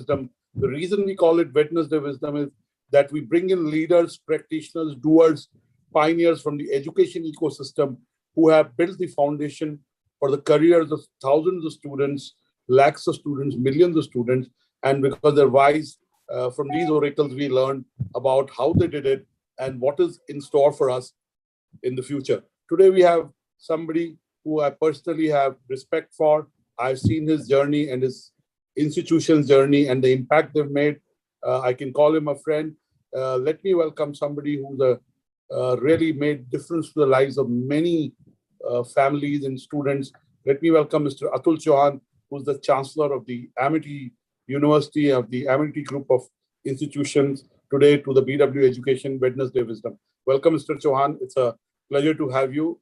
Wisdom. The reason we call it Wednesday Wisdom is that we bring in leaders, practitioners, doers, pioneers from the education ecosystem who have built the foundation for the careers of thousands of students, lakhs of students, millions of students. And because they're wise, from these oracles, we learn about how they did it and what is in store for us in the future. Today, we have somebody who I personally have respect for. I've seen his journey and his institution's journey and the impact they've made. I can call him a friend. Let me welcome somebody who's really made difference to the lives of many families and students. Let me welcome Mr. Atul Chauhan, who's the Chancellor of the Amity University, of the Amity Group of Institutions, today to the BW Education Wednesday Wisdom. Welcome, Mr. Chauhan. It's a pleasure to have you.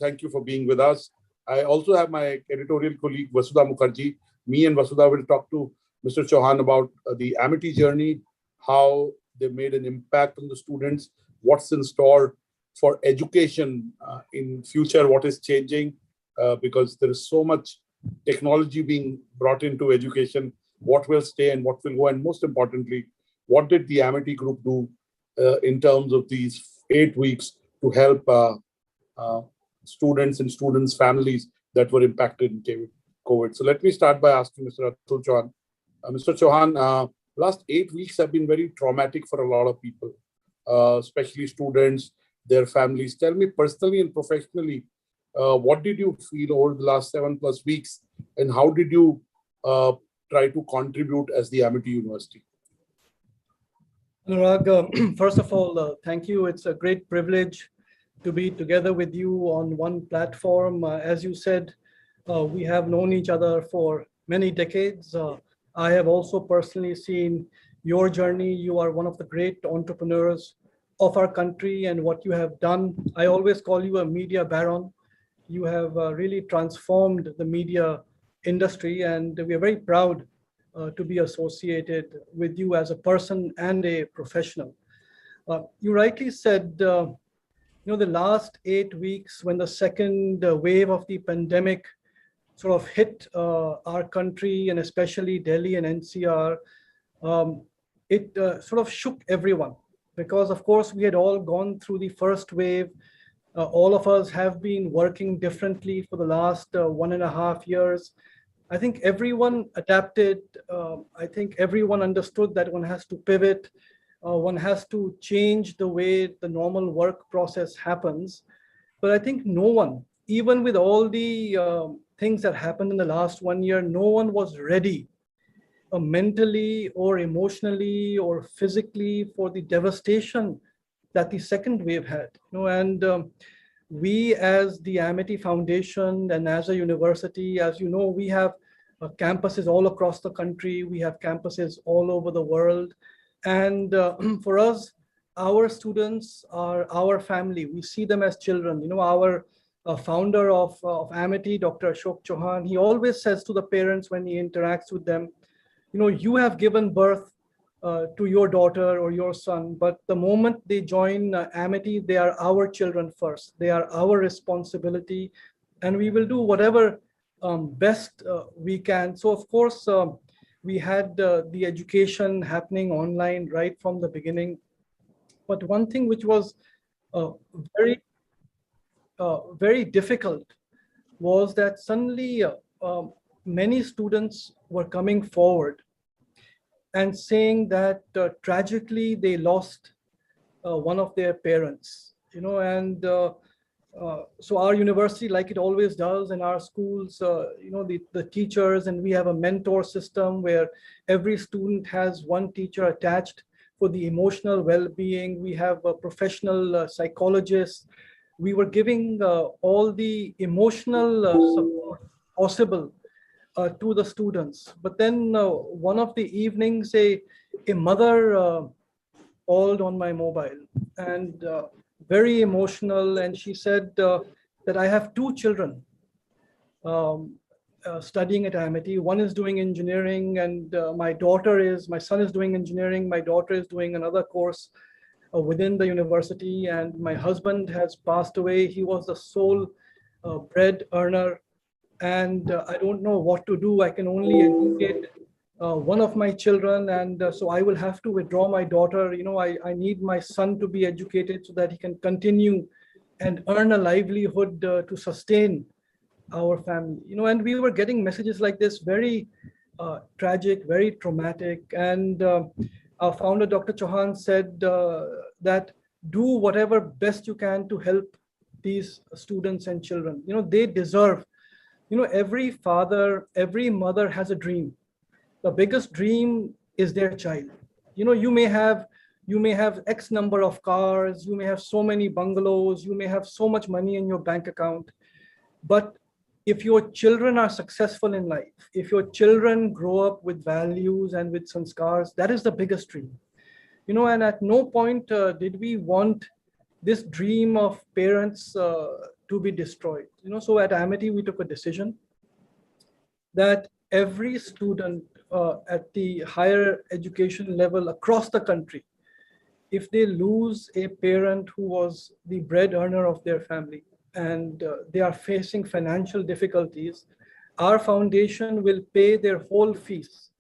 Thank you for being with us. I also have my editorial colleague, Vasudha Mukherjee. Me and Vasudha will talk to Mr. Chauhan about the Amity journey, how they made an impact on the students, what's in store for education in future, what is changing, because there is so much technology being brought into education, what will stay and what will go, and most importantly, what did the Amity Group do in terms of these 8 weeks to help students and students' families that were impacted in COVID. So let me start by asking Mr. Atul Chauhan. Mr. Chauhan, last 8 weeks have been very traumatic for a lot of people, especially students, their families. Tell me personally and professionally, what did you feel over the last 7+ weeks, and how did you try to contribute as the Amity University? Anurag, first of all, thank you. It's a great privilege to be together with you on one platform. As you said, we have known each other for many decades. I have also personally seen your journey. You are one of the great entrepreneurs of our country, and what you have done. I always call you a media baron. You have really transformed the media industry, and we are very proud to be associated with you as a person and a professional. You rightly said, the last 8 weeks when the second wave of the pandemic sort of hit our country, and especially Delhi and NCR, it sort of shook everyone, because of course we had all gone through the first wave. All of us have been working differently for the last 1.5 years. I think everyone adapted. I think everyone understood that one has to pivot. One has to change the way the normal work process happens. But I think no one, even with all the things that happened in the last 1 year, no one was ready mentally or emotionally or physically for the devastation that the second wave had. And we as the Amity Foundation and as a university, as you know, we have campuses all across the country. We have campuses all over the world. And for us, our students are our family. We see them as children. Our founder of Amity, Dr. Ashok Chauhan, he always says to the parents when he interacts with them, you have given birth to your daughter or your son, but the moment they join Amity, they are our children first. They are our responsibility, and we will do whatever best we can. So of course, we had the education happening online right from the beginning. But one thing which was very, very difficult was that suddenly many students were coming forward and saying that tragically they lost one of their parents, and so our university, like it always does, and our schools, the teachers, and we have a mentor system where every student has one teacher attached for the emotional well-being. We have a professional psychologists. We were giving all the emotional support possible to the students. But then one of the evenings, a mother called on my mobile, and very emotional, and she said that I have 2 children studying at Amity. One is doing engineering, and my son is doing engineering. My daughter is doing another course within the university, and my husband has passed away. He was the sole bread earner, and I don't know what to do. I can only educate one of my children, and so I will have to withdraw my daughter. I need my son to be educated so that he can continue and earn a livelihood to sustain our family. And we were getting messages like this, very tragic, very traumatic. And our founder, Dr. Chauhan, said that do whatever best you can to help these students and children. They deserve, every father, every mother has a dream. The biggest dream is their child. You may have X number of cars, you may have so many bungalows, you may have so much money in your bank account. But if your children are successful in life, if your children grow up with values and with sanskars, that is the biggest dream. And at no point did we want this dream of parents to be destroyed. So at Amity, we took a decision that every student at the higher education level across the country, if they lose a parent who was the bread earner of their family and they are facing financial difficulties, our foundation will pay their whole fees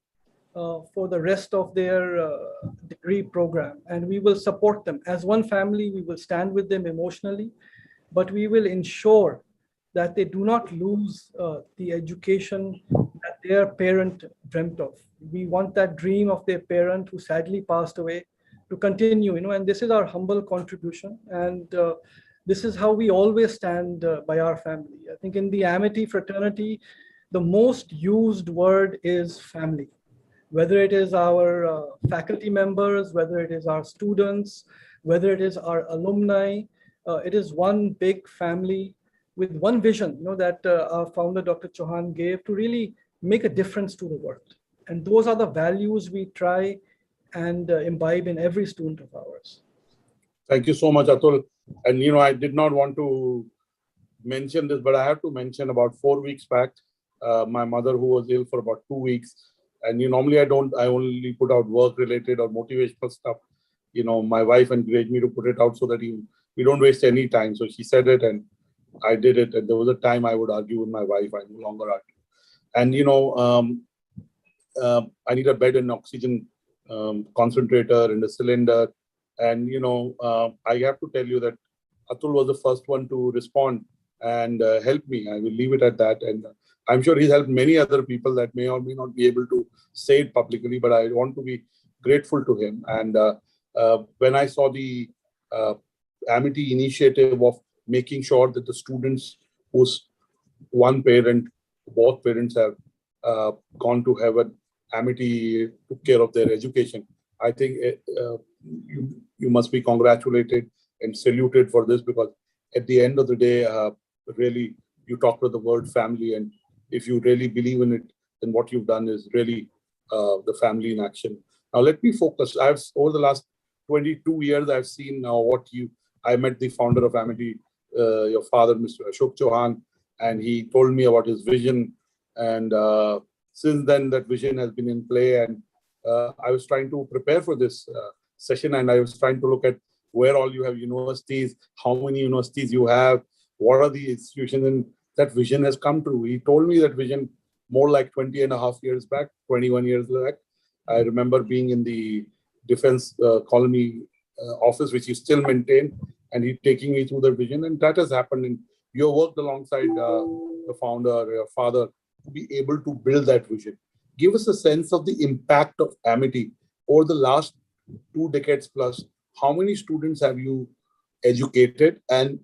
for the rest of their degree program. And we will support them. As one family, we will stand with them emotionally, but we will ensure that they do not lose the education that their parent dreamt of. We want that dream of their parent who sadly passed away to continue, and this is our humble contribution. And this is how we always stand by our family. I think in the Amity fraternity, the most used word is family. Whether it is our faculty members, whether it is our students, whether it is our alumni, it is one big family with one vision, that our founder, Dr. Chauhan, gave to really make a difference to the world. And those are the values we try and imbibe in every student of ours. Thank you so much, Atul. And, I did not want to mention this, but I have to mention about 4 weeks back, my mother, who was ill for about 2 weeks. And normally I only put out work-related or motivational stuff. My wife encouraged me to put it out so that we don't waste any time. So she said it and I did it. And there was a time I would argue with my wife. I no longer argue. And, I need a bed and oxygen concentrator and a cylinder. And, I have to tell you that Atul was the first one to respond and help me. I will leave it at that. And I'm sure he's helped many other people that may or may not be able to say it publicly, but I want to be grateful to him. And when I saw the Amity initiative of making sure that the students whose one parent, both parents have gone to heaven, Amity took care of their education. I think you must be congratulated and saluted for this, because at the end of the day, really, you talk about the word family, and if you really believe in it, then what you've done is really the family in action. Now, let me focus. Over the last 22 years, I've seen I met the founder of Amity, your father, Mr. Ashok Chauhan, and he told me about his vision. And since then, that vision has been in play. And I was trying to prepare for this session, and I was trying to look at where all you have universities, how many universities you have, what are the institutions, and that vision has come true. He told me that vision more like 20 and a half years back, 21 years back. I remember being in the defense colony office, which you still maintain, and he taking me through the vision, and that has happened. And you worked alongside the founder, your father, to be able to build that vision. Give us a sense of the impact of Amity over the last 2 decades plus. How many students have you educated, and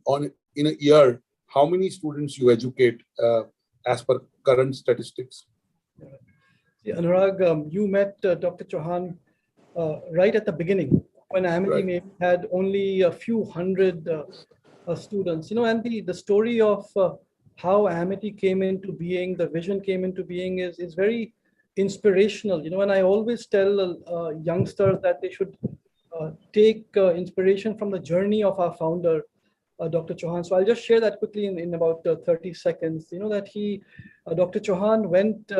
in a year, how many students you educate as per current statistics? See, Anurag, you met Dr. Chauhan right at the beginning, when Amity had only a few hundred students. And the story of how Amity came into being, the vision came into being is very inspirational. And I always tell youngsters that they should take inspiration from the journey of our founder, Dr. Chauhan. So I'll just share that quickly in about 30 seconds. That Dr. Chauhan went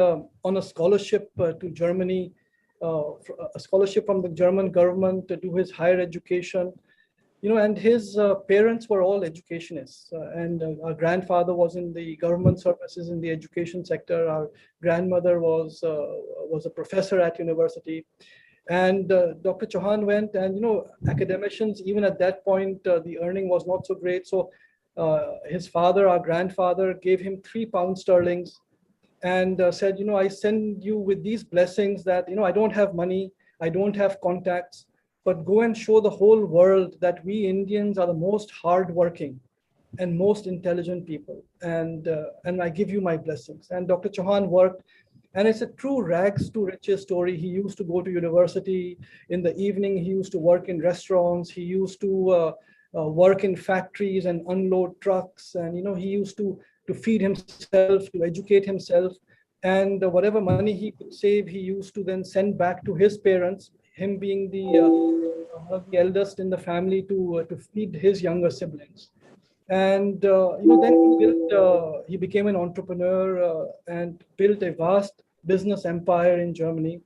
on a scholarship to Germany, a scholarship from the German government to do his higher education. and his parents were all educationists. And our grandfather was in the government services in the education sector. Our grandmother was a professor at university. And Dr. Chauhan went, and academicians, even at that point, the earning was not so great. So his father, our grandfather, gave him £3 and said, I send you with these blessings that, I don't have money, I don't have contacts, but go and show the whole world that we Indians are the most hardworking and most intelligent people. And I give you my blessings. And Dr. Chauhan worked. And it's a true rags to riches story. He used to go to university in the evening. He used to work in restaurants. He used to work in factories and unload trucks. And, he used to feed himself, to educate himself. And whatever money he could save, he used to then send back to his parents, him being the eldest in the family, to feed his younger siblings. And then he became an entrepreneur and built a vast business empire in Germany.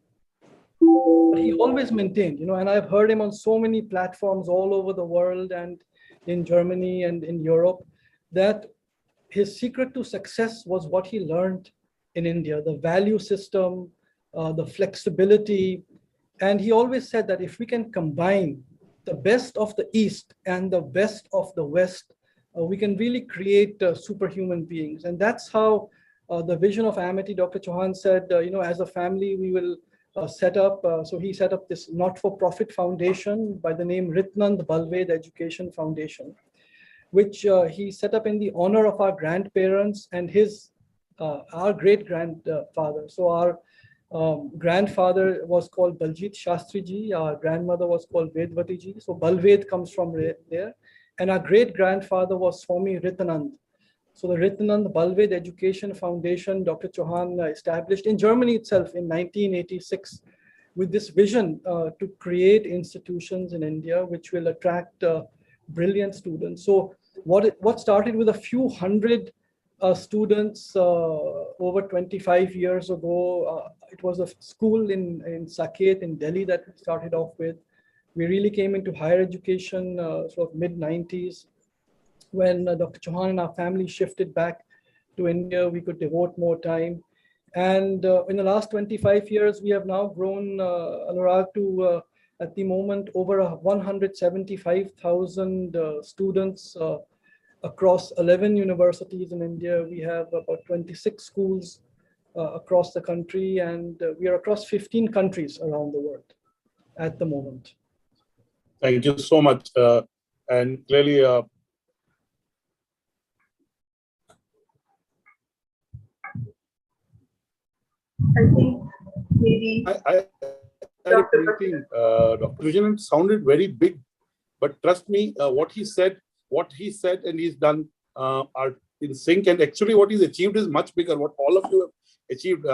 But he always maintained, and I've heard him on so many platforms all over the world and in Germany and in Europe, that his secret to success was what he learned in India, the value system, the flexibility. And he always said that if we can combine the best of the East and the best of the West, we can really create superhuman beings. And that's how the vision of Amity, Dr. Chauhan said, as a family, we will set up. So he set up this not-for-profit foundation by the name Ritnand Balved Education Foundation, which he set up in the honor of our grandparents and our great-grandfather. So our grandfather was called Baljit Shastri Ji. Our grandmother was called Vedvati Ji. So Balved comes from there. And our great-grandfather was Swami Ritanand. So the Ritanand Balved Education Foundation, Dr. Chauhan established in Germany itself in 1986 with this vision to create institutions in India which will attract brilliant students. So what started with a few hundred students over 25 years ago, it was a school in Saket in Delhi that we started off with. We really came into higher education sort of mid-90s. When Dr. Chauhan and our family shifted back to India, we could devote more time. And in the last 25 years, we have now grown, Anurag, to at the moment over 175,000 students across 11 universities in India. We have about 26 schools across the country, and we are across 15 countries around the world at the moment. Thank you so much. And clearly, I think maybe I had a meeting, Dr. Vision, it sounded very big, but trust me, what he said and he's done are in sync. And actually what he's achieved is much bigger. What all of you have achieved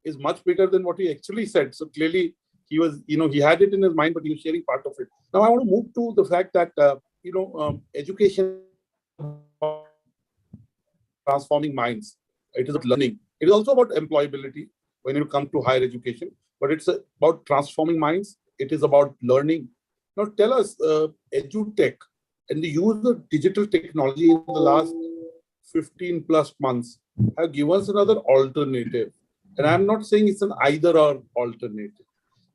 is much bigger than what he actually said. So clearly he was, he had it in his mind, but he was sharing part of it. Now I want to move to the fact that, education transforming minds. It is about learning. It is also about employability when you come to higher education, but it's about transforming minds. It is about learning. Now tell us, EduTech and the use of digital technology in the last 15 plus months have given us another alternative. And I'm not saying it's an either or alternative.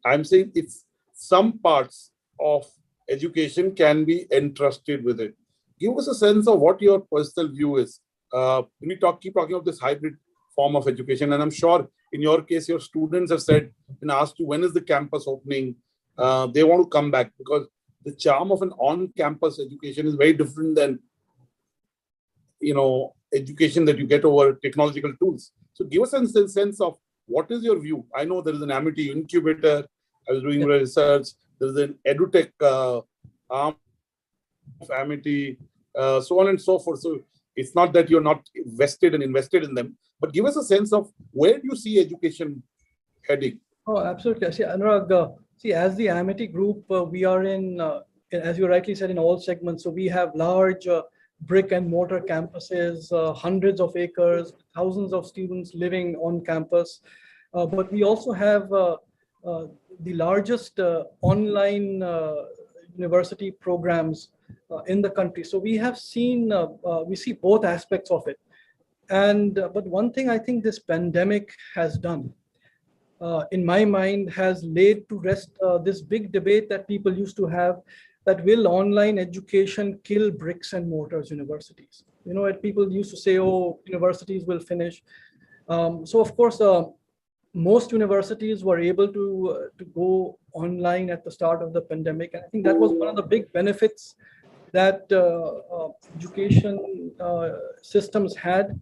I'm saying it's some parts of education can be entrusted with it. Give us a sense of what your personal view is. When we keep talking of this hybrid form of education, and I'm sure in your case, your students have said and asked you, when is the campus opening? They want to come back because the charm of an on-campus education is very different than, education that you get over technological tools. So give us a sense of what is your view. I know there is an Amity incubator. I was doing research. There is an EduTech arm of Amity, so on and so forth. So it's not that you're not vested and invested in them, but give us a sense of where do you see education heading? Oh, absolutely. See, Anurag, as the Amity group, we are in, as you rightly said, in all segments. So we have large brick and mortar campuses, hundreds of acres, thousands of students living on campus. But we also have the largest online university programs in the country. So we have seen, we see both aspects of it. And but one thing I think this pandemic has done, in my mind, has laid to rest this big debate that people used to have, that will online education kill bricks and mortars universities? You know, people used to say, oh, universities will finish. So of course, most universities were able to go online at the start of the pandemic. And I think that was one of the big benefits that education systems had,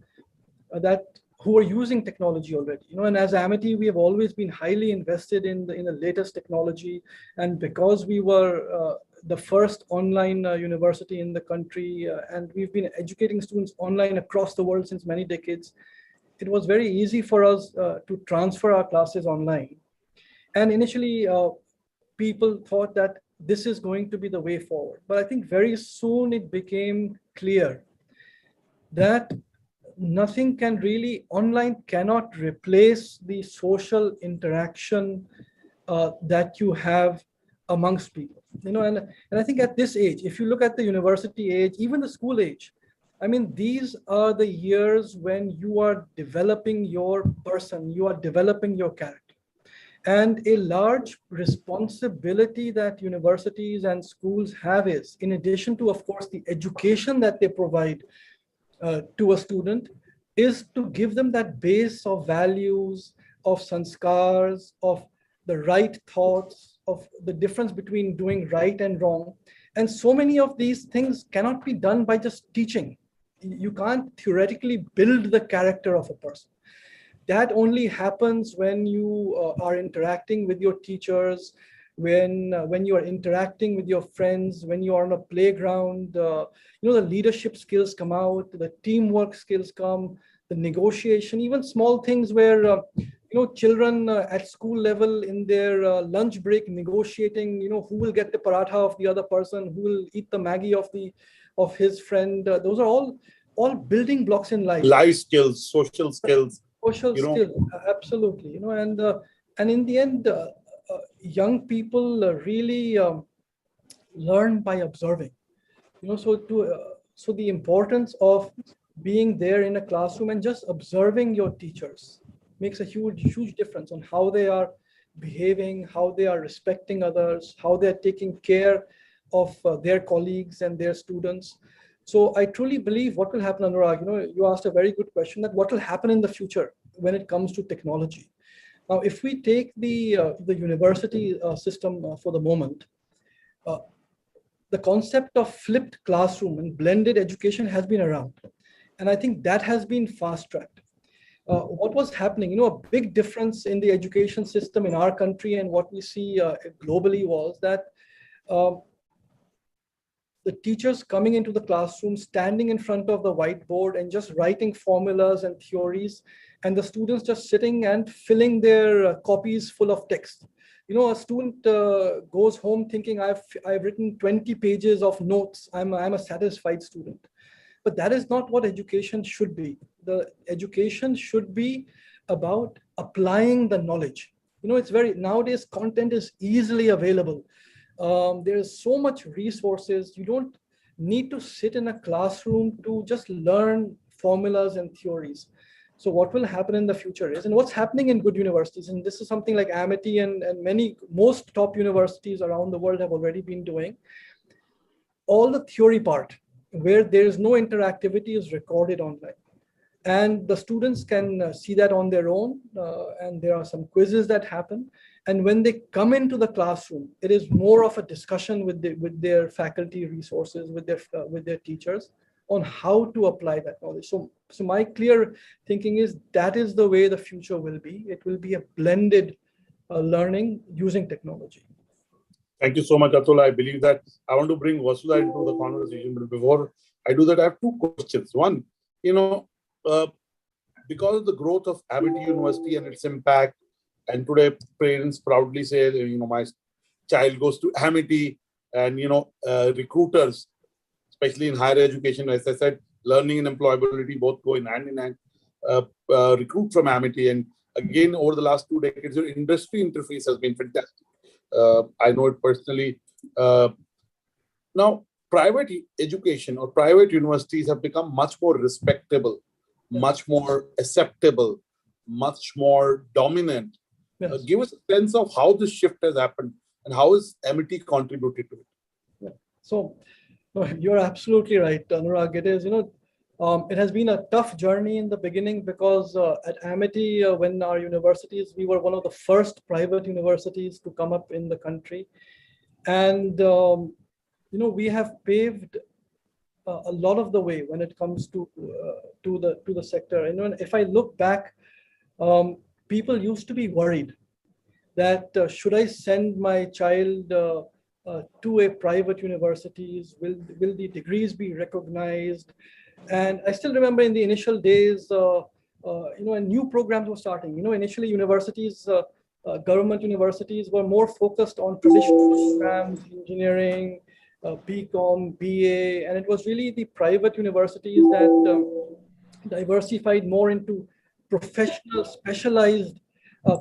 that who are using technology already. You know, and as Amity, we have always been highly invested in the latest technology. And because we were the first online university in the country, and we've been educating students online across the world since many decades, it was very easy for us to transfer our classes online. And initially, people thought that this is going to be the way forward. But I think very soon it became clear that nothing can really, online cannot replace the social interaction that you have amongst people. You know, and I think at this age, if you look at the university age, even the school age, I mean, these are the years when you are developing your person, you are developing your character. And a large responsibility that universities and schools have is, in addition to, of course, the education that they provide to a student, is to give them that base of values, of sanskars, of the right thoughts, of the difference between doing right and wrong. And so many of these things cannot be done by just teaching. You can't theoretically build the character of a person. That only happens when you are interacting with your teachers, when you are interacting with your friends, when you are on a playground. You know, the leadership skills come out, the teamwork skills come, the negotiation, even small things where you know, children at school level in their lunch break negotiating, you know, who will get the paratha of the other person, who will eat the Maggie of his friend. Those are all building blocks in life. Life skills, social skills. Social skills, absolutely. You know, and in the end, young people really learn by observing. You know, so the importance of being there in a classroom and just observing your teachers makes a huge difference on how they are behaving, how they are respecting others, how they are taking care of their colleagues and their students. So I truly believe what will happen, Anurag, you know, you asked a very good question, that what will happen in the future when it comes to technology. Now, if we take the university system for the moment, the concept of flipped classroom and blended education has been around. And I think that has been fast-tracked. What was happening, you know, a big difference in the education system in our country and what we see globally was that the teachers coming into the classroom, standing in front of the whiteboard and just writing formulas and theories, and the students just sitting and filling their copies full of text. You know, a student goes home thinking, I've written 20 pages of notes. I'm a satisfied student. But that is not what education should be. The education should be about applying the knowledge. You know, nowadays content is easily available. There is so much resources. You don't need to sit in a classroom to just learn formulas and theories. So what will happen in the future is, and what's happening in good universities, and this is something like Amity and most top universities around the world have already been doing, all the theory part where there is no interactivity is recorded online. And the students can see that on their own, and there are some quizzes that happen. And when they come into the classroom, it is more of a discussion with their faculty resources, with their teachers, on how to apply that knowledge. So my clear thinking is that is the way the future will be. It will be a blended learning using technology. Thank you so much, Atul. I believe that I want to bring Vasudha into the conversation, but before I do that, I have two questions. One, you know, because of the growth of Amity University and its impact, and today parents proudly say, you know, my child goes to Amity, and, you know, recruiters, especially in higher education, as I said, learning and employability both go in hand, recruit from Amity. And again, over the last 2 decades, your industry interface has been fantastic. I know it personally. Now, private education or private universities have become much more respectable, much more acceptable, much more dominant. Yes. Give us a sense of how this shift has happened and how has Amity contributed to it. Yeah. So no, you're absolutely right, Anurag. It is, it has been a tough journey in the beginning because at Amity, when our universities, we were one of the first private universities to come up in the country. And, we have paved a lot of the way when it comes to the sector. And if I look back, people used to be worried that should I send my child to a private universities? Will the degrees be recognized? And I still remember in the initial days, when new programs were starting. Initially universities, government universities were more focused on traditional programs, engineering, BCom, BA, and it was really the private universities that diversified more into professional, specialized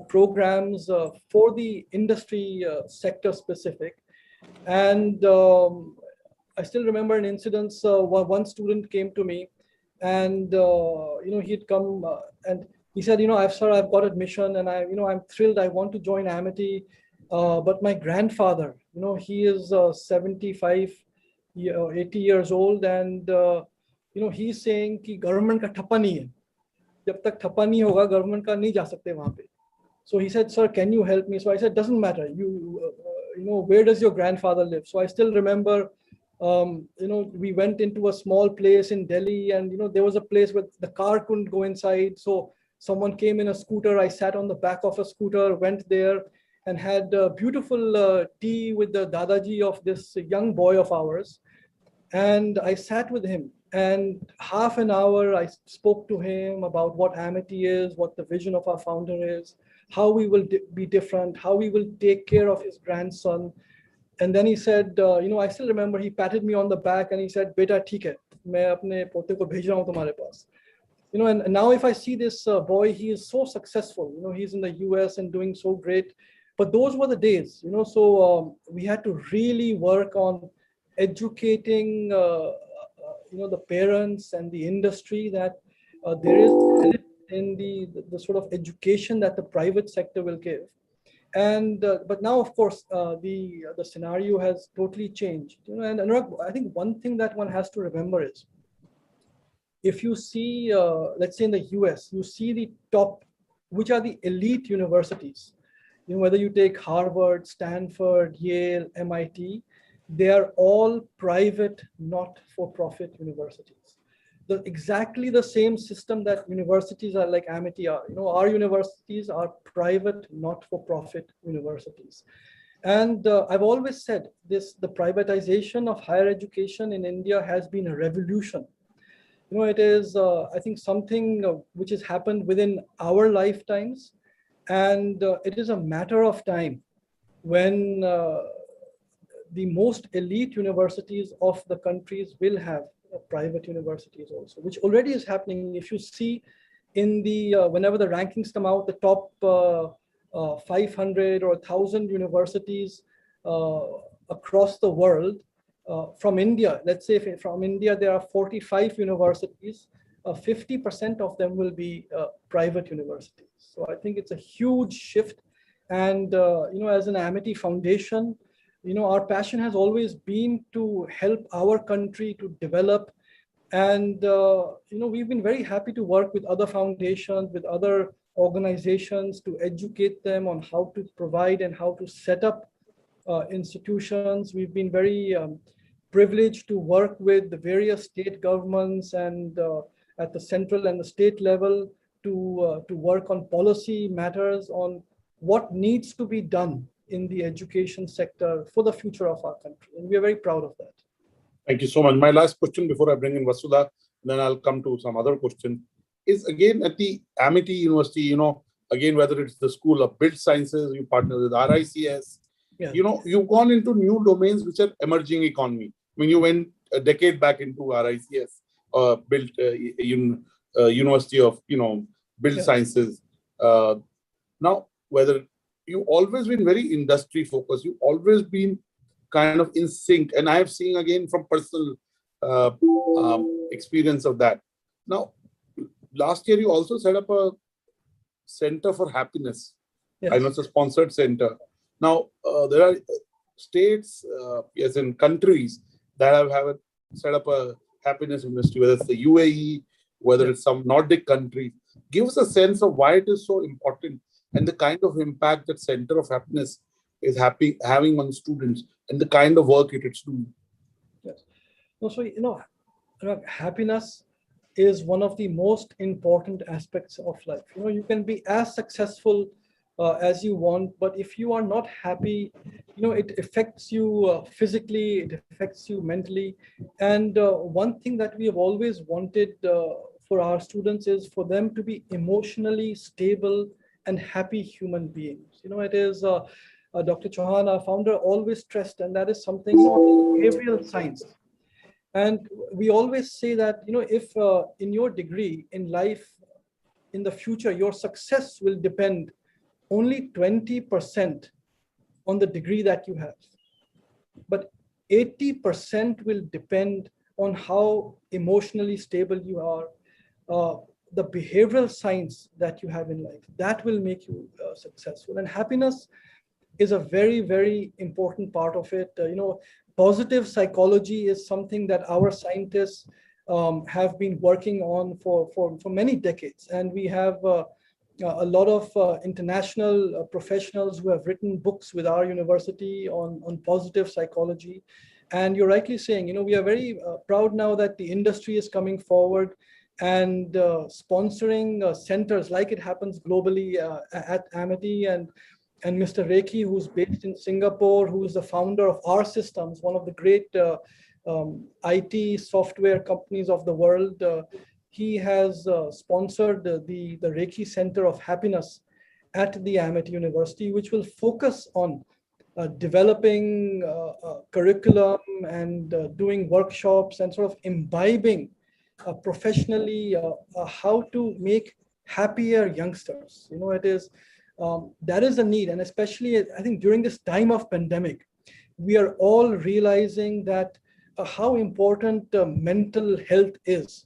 programs for the industry sector specific. And I still remember an incident. One student came to me, and he'd come and he said, I've got admission, and I'm thrilled. I want to join Amity, but my grandfather, he is 75, 80 years old, and he's saying कि government का ठप्पा नहीं है. जब तक ठप्पा नहीं होगा, government का नहीं जा सकते वहाँ पे. So he said, sir, can you help me? So I said, doesn't matter. Where does your grandfather live? So I still remember, we went into a small place in Delhi, and, there was a place where the car couldn't go inside. So someone came in a scooter. I sat on the back of a scooter, went there and had beautiful tea with the Dadaji of this young boy of ours. And I sat with him, and half an hour I spoke to him about what Amity is, what the vision of our founder is, how we will be different, how we will take care of his grandson. And then he said, I still remember, he patted me on the back and he said, "Beta, theek hai, main apne pote ko bhej raha hu tumhare paas." And now if I see this boy, he is so successful. He's in the US and doing so great. But those were the days, so we had to really work on educating, the parents and the industry that there is in the sort of education that the private sector will give. And but now, of course, the scenario has totally changed. And Anurag, I think one thing that one has to remember is, if you see, let's say in the US, you see the top, which are the elite universities. Whether you take Harvard, Stanford, Yale, MIT, they are all private, not-for-profit universities. Exactly the same system that universities are like Amity are. Our universities are private, not-for-profit universities. And I've always said this: the privatization of higher education in India has been a revolution. It is, I think, something which has happened within our lifetimes. And it is a matter of time when the most elite universities of the countries will have private universities also, which already is happening. If you see in the, whenever the rankings come out, the top 500 or 1,000 universities across the world, from India, let's say from India, there are 45 universities, 50% of them will be private universities. So I think it's a huge shift. And, as an Amity Foundation, our passion has always been to help our country to develop. And, we've been very happy to work with other foundations, with other organizations, to educate them on how to provide and how to set up institutions. We've been very privileged to work with the various state governments and at the central and the state level to work on policy matters, on what needs to be done in the education sector for the future of our country. And we are very proud of that. Thank you so much. My last question before I bring in Vasudha, then I'll come to some other question, is again at the Amity University, again, whether it's the School of Built Sciences, you partner with RICS, Yeah. You've gone into new domains which are emerging economy. I mean, you went a decade back into RICS, built University of, Built Yeah. Sciences. Now, whether you've always been very industry focused, you've always been kind of in sync. And I have seen again from personal experience of that. Now, last year you also set up a Center for Happiness. Yes. I know it's a sponsored center. Now, there are states, yes, and countries that have set up a happiness university, whether it's the UAE, whether it's some Nordic country. Give us a sense of why it is so important and the kind of impact that Center of Happiness is having on students and the kind of work it is doing. Yes. No, so, happiness is one of the most important aspects of life. You can be as successful as you want, but if you are not happy, it affects you physically, it affects you mentally. And one thing that we have always wanted for our students is for them to be emotionally stable and happy human beings. It is Dr. Chauhan, our founder, always stressed, and that is something behavioral science. And we always say that, if in your degree in life, in the future, your success will depend only 20% on the degree that you have. But 80% will depend on how emotionally stable you are, the behavioral science that you have in life. That will make you successful. And happiness is a very, very important part of it. Positive psychology is something that our scientists have been working on for many decades. And we have a lot of international professionals who have written books with our university on positive psychology. And you're rightly saying, we are very proud now that the industry is coming forward and sponsoring centers like it happens globally at Amity, and Mr. Rekhi, who's based in Singapore, who is the founder of R Systems, one of the great IT software companies of the world. He has sponsored the Rekhi Center of Happiness at the Amity University, which will focus on developing curriculum and doing workshops and sort of imbibing professionally how to make happier youngsters. It is that is a need, and especially I think during this time of pandemic, we are all realizing that how important mental health is,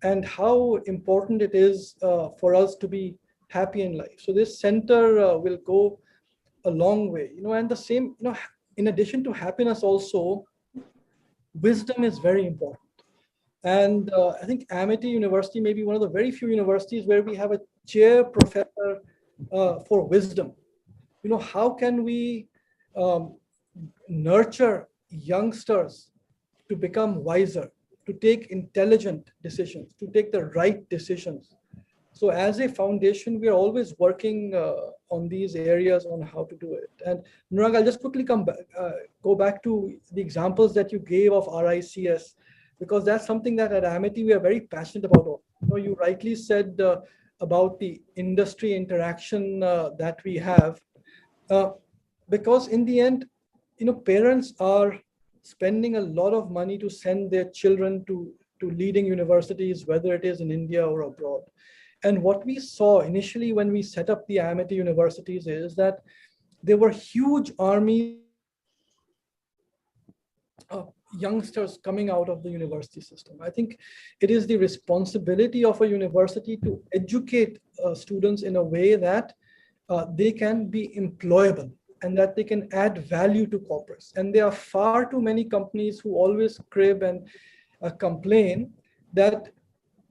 and how important it is for us to be happy in life. So this center will go a long way, and the same, in addition to happiness, also wisdom is very important. And I think Amity University may be one of the very few universities where we have a chair professor for wisdom. How can we nurture youngsters to become wiser, to take intelligent decisions, to take the right decisions? So as a foundation, we are always working on these areas on how to do it. And Nurag, I'll just quickly go back to the examples that you gave of RICS, because that's something that at Amity we are very passionate about. You rightly said about the industry interaction that we have, because in the end, parents are spending a lot of money to send their children to leading universities, whether it is in India or abroad. And what we saw initially when we set up the Amity universities is that there were huge armies of youngsters coming out of the university system. I think it is the responsibility of a university to educate students in a way that they can be employable and that they can add value to corporates. And there are far too many companies who always crib and complain that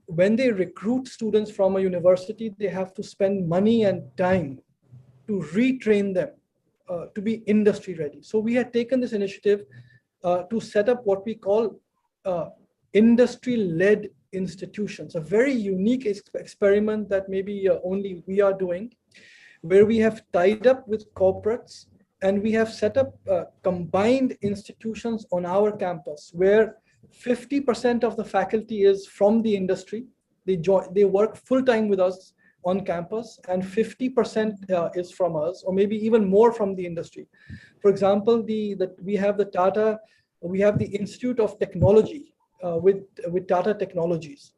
when they recruit students from a university, they have to spend money and time to retrain them to be industry ready. So we had taken this initiative to set up what we call industry-led institutions, a very unique experiment that maybe only we are doing, where we have tied up with corporates and we have set up combined institutions on our campus where 50% of the faculty is from the industry. They work full-time with us on campus, and 50% is from us, or maybe even more from the industry. For example, we have the Institute of Technology with Tata Technologies.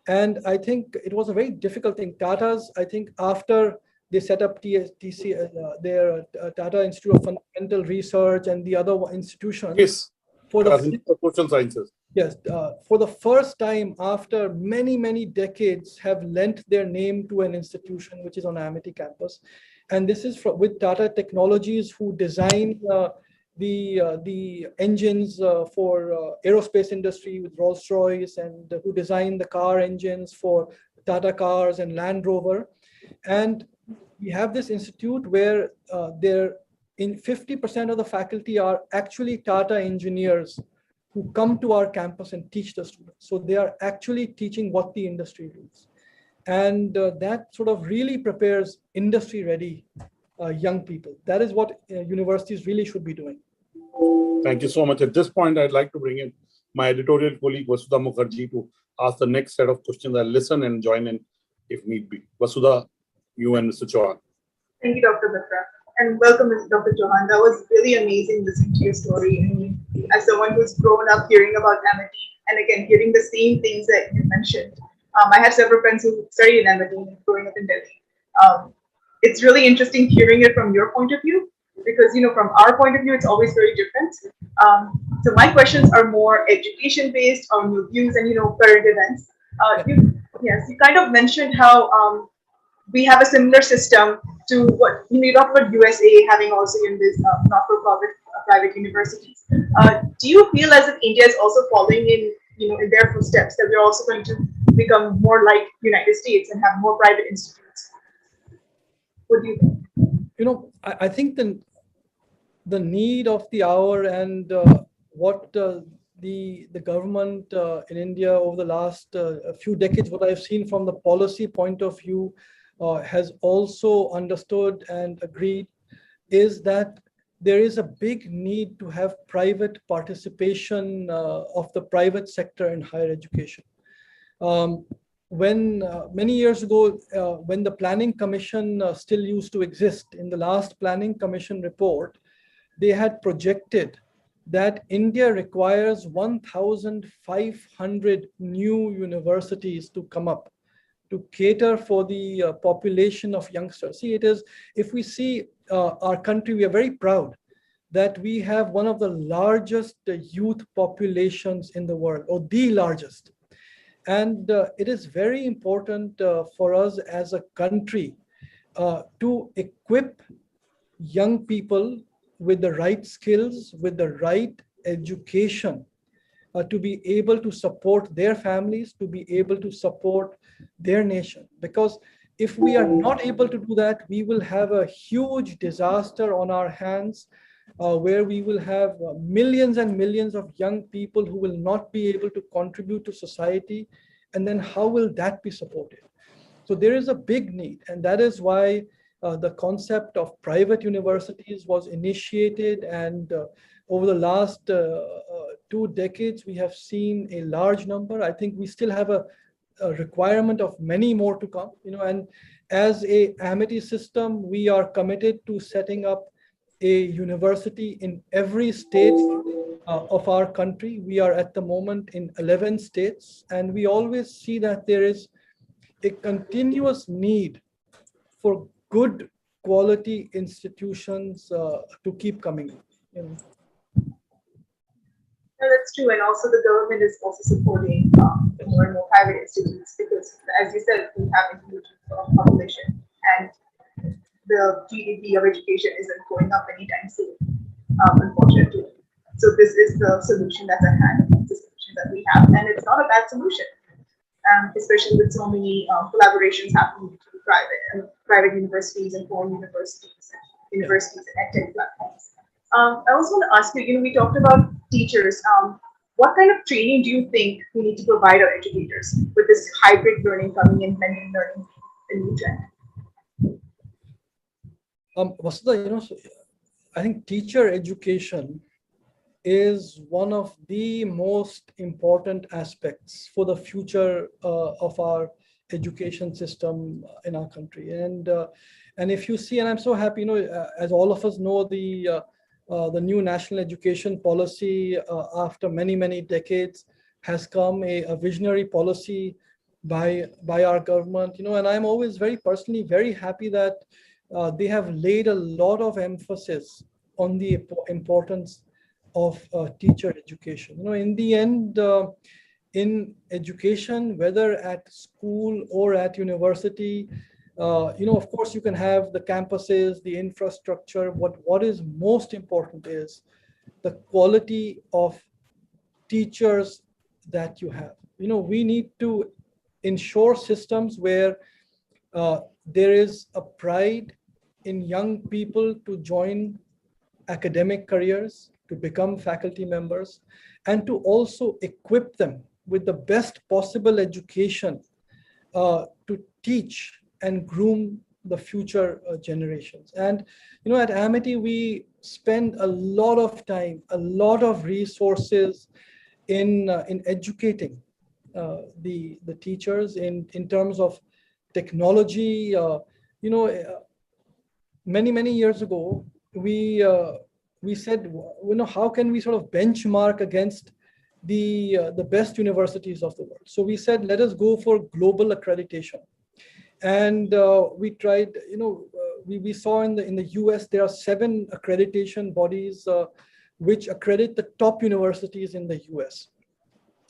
And I think it was a very difficult thing. Tata's, I think after they set up their Tata Institute of Fundamental Research and the other institutions. Yes, For the social sciences. Yes, for the first time after many, many decades have lent their name to an institution which is on Amity campus. And this is with Tata Technologies, who design the engines for aerospace industry with Rolls-Royce, and who design the car engines for Tata Cars and Land Rover. And we have this institute where in 50% of the faculty are actually Tata engineers who come to our campus and teach the students. So they are actually teaching what the industry needs. And that sort of really prepares industry-ready young people. That is what universities really should be doing. Thank you so much. At this point, I'd like to bring in my editorial colleague, Vasudha Mukherjee, to ask the next set of questions. I'll listen and join in if need be. Vasudha, you and Mr. Chauhan. Thank you, Dr. Batra. And welcome, Dr. Chauhan. That was really amazing listening to your story. And as someone who's grown up hearing about Amity, and again, hearing the same things that you mentioned. I have several friends who studied in Amity growing up in Delhi. It's really interesting hearing it from your point of view, because, from our point of view, it's always very different. So my questions are more education-based on your views and, current events. You kind of mentioned how we have a similar system to what you talked about USA having also in this not-for-profit private universities. Do you feel as if India is also following in their footsteps, that we're also going to become more like United States and have more private institutes? What do you think? I think the need of the hour and what the government in India over the last few decades, what I've seen from the policy point of view, has also understood and agreed, is that there is a big need to have private participation of the private sector in higher education. When many years ago, when the Planning Commission still used to exist, in the last Planning Commission report, they had projected that India requires 1,500 new universities to come up to cater for the population of youngsters. See, if we see our country, we are very proud that we have one of the largest youth populations in the world, or the largest. And it is very important for us as a country to equip young people with the right skills, with the right education, to be able to support their families, to be able to support their nation. Because if we are not able to do that, we will have a huge disaster on our hands, where we will have millions and millions of young people who will not be able to contribute to society. And then how will that be supported? So there is a big need. And that is why the concept of private universities was initiated. And over the last 2 decades, we have seen a large number. I think we still have a requirement of many more to come. And as a Amity system, we are committed to setting up a university in every state of our country. We are at the moment in 11 states, and we always see that there is a continuous need for good quality institutions to keep coming. No, that's true, and also the government is also supporting more and more private institutes, because, as you said, we have a huge population, and the GDP of education isn't going up anytime soon, unfortunately. So this is the solution that's at hand, the solution that we have, and it's not a bad solution, especially with so many collaborations happening between private universities and foreign universities and EdTech platforms. I also want to ask you, we talked about teachers. What kind of training do you think we need to provide our educators with this hybrid learning coming in, blended learning, the new trend? Vasudha, I think teacher education is one of the most important aspects for the future of our education system in our country. And if you see, and I'm so happy, as all of us know, the new national education policy after many, many decades has come a visionary policy by our government, and I'm always very personally very happy that they have laid a lot of emphasis on the importance of teacher education. In the end, in education, whether at school or at university, of course, you can have the campuses, the infrastructure. What is most important is the quality of teachers that you have. We need to ensure systems where there is a pride in young people to join academic careers, to become faculty members, and to also equip them with the best possible education to teach and groom the future generations. And at Amity, we spend a lot of time, a lot of resources in educating the teachers in terms of technology. Many years ago, we said, how can we sort of benchmark against the best universities of the world? So we said, let us go for global accreditation. And we tried, we saw in the US, there are 7 accreditation bodies which accredit the top universities in the US.